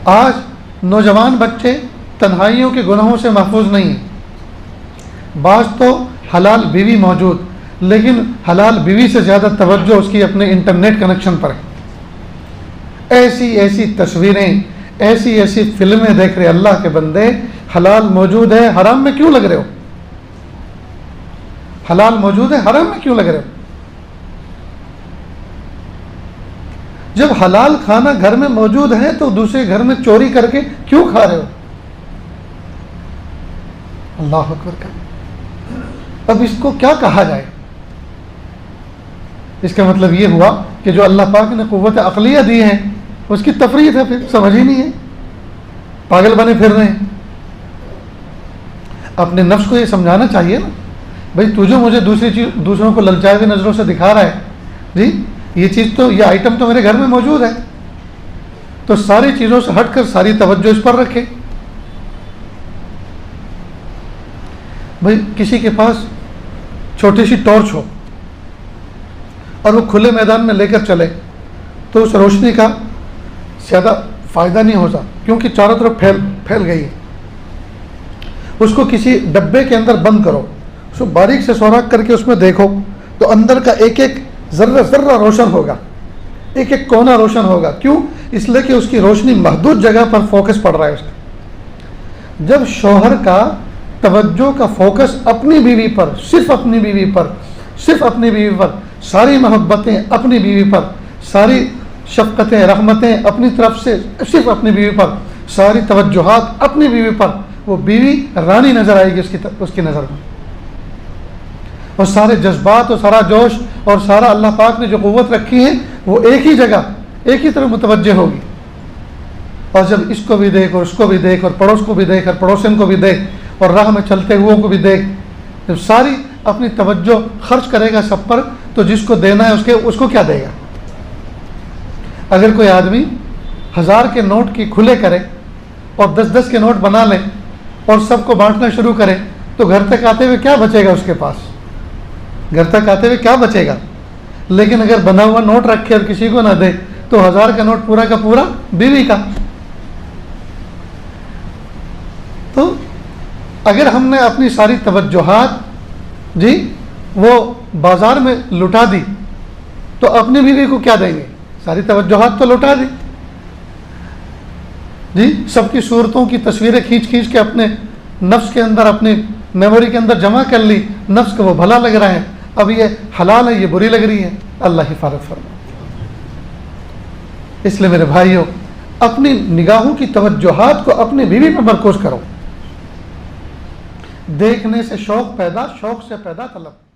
آج نوجوان بچے تنہائیوں کے گناہوں سے محفوظ نہیں ہیں. بعض تو حلال بیوی موجود، لیکن حلال بیوی سے زیادہ توجہ اس کی اپنے انٹرنیٹ کنیکشن پر ہے. ایسی ایسی تصویریں، ایسی ایسی فلمیں دیکھ رہے. اللہ کے بندے، حلال موجود ہے، حرام میں کیوں لگ رہے ہو؟ حلال موجود ہے، حرام میں کیوں لگ رہے ہو؟ جب حلال کھانا گھر میں موجود ہے تو دوسرے گھر میں چوری کر کے کیوں کھا رہے ہو؟ اللہ اکبر. اب اس کو کیا کہا جائے؟ اس کا مطلب یہ ہوا کہ جو اللہ پاک نے قوت عقلیہ دی ہے اس کی تفریح ہے، پھر سمجھ ہی نہیں ہے، پاگل بنے پھر رہے ہیں. اپنے نفس کو یہ سمجھانا چاہیے نا، بھائی تو جو مجھے دوسروں کو للچائے ہوئے نظروں سے دکھا رہا ہے، جی یہ چیز تو، یہ آئٹم تو میرے گھر میں موجود ہے، تو ساری چیزوں سے ہٹ کر ساری توجہ اس پر رکھے. بھائی کسی کے پاس چھوٹی سی ٹارچ ہو اور وہ کھلے میدان میں لے کر چلے تو اس روشنی کا زیادہ فائدہ نہیں ہوتا، کیونکہ چاروں طرف پھیل گئی ہے. اس کو کسی ڈبے کے اندر بند کرو، اس کو باریک سے سوراخ کر کے اس میں دیکھو تو اندر کا ایک ایک ذرہ ذرہ روشن ہوگا، ایک ایک کونا روشن ہوگا. کیوں؟ اس لیے کہ اس کی روشنی محدود جگہ پر فوکس پڑ رہا ہے اس کا. جب شوہر کا توجہ کا فوکس اپنی بیوی پر، صرف اپنی بیوی پر، صرف اپنی بیوی پر، ساری محبتیں اپنی بیوی پر، ساری شفقتیں رحمتیں اپنی طرف سے صرف اپنی بیوی پر، ساری توجہات اپنی بیوی پر، وہ بیوی رانی نظر آئے گی اس کی نظر میں. اور سارے جذبات اور سارا جوش اور سارا اللہ پاک نے جو قوت رکھی ہے وہ ایک ہی جگہ، ایک ہی طرف متوجہ ہوگی. اور جب اس کو بھی دیکھ اور اس کو بھی دیکھ اور پڑوس کو بھی دیکھ اور پڑوسن کو بھی دیکھ اور راہ میں چلتے ہوئے کو بھی دیکھ، جب ساری اپنی توجہ خرچ کرے گا سب پر، تو جس کو دینا ہے اس کو کیا دے گا؟ اگر کوئی آدمی 1000 کے نوٹ کی کھلے کرے اور 10 کے نوٹ بنا لے اور سب کو بانٹنا شروع کرے تو گھر تک آتے ہوئے کیا بچے گا اس کے پاس؟ گھر تک آتے ہوئے کیا بچے گا؟ لیکن اگر بنا ہوا نوٹ رکھے اور کسی کو نہ دے تو 1000 کا نوٹ پورا کا پورا بیوی کا. تو اگر ہم نے اپنی ساری توجہات جی وہ بازار میں لٹا دی تو اپنی بیوی کو کیا دیں گے؟ ساری توجہات تو لٹا دی. جی سب کی صورتوں کی تصویریں کھینچ کے اپنے نفس کے اندر، اپنی میموری کے اندر جمع کر لی. نفس کو وہ بھلا لگ رہا ہے، اب یہ حلال ہے، یہ بری لگ رہی ہے. اللہ حفاظت فرمائے. اس لیے میرے بھائیوں، اپنی نگاہوں کی توجہات کو اپنی بیوی پر مرکوز کرو. دیکھنے سے شوق پیدا، شوق سے پیدا طلب.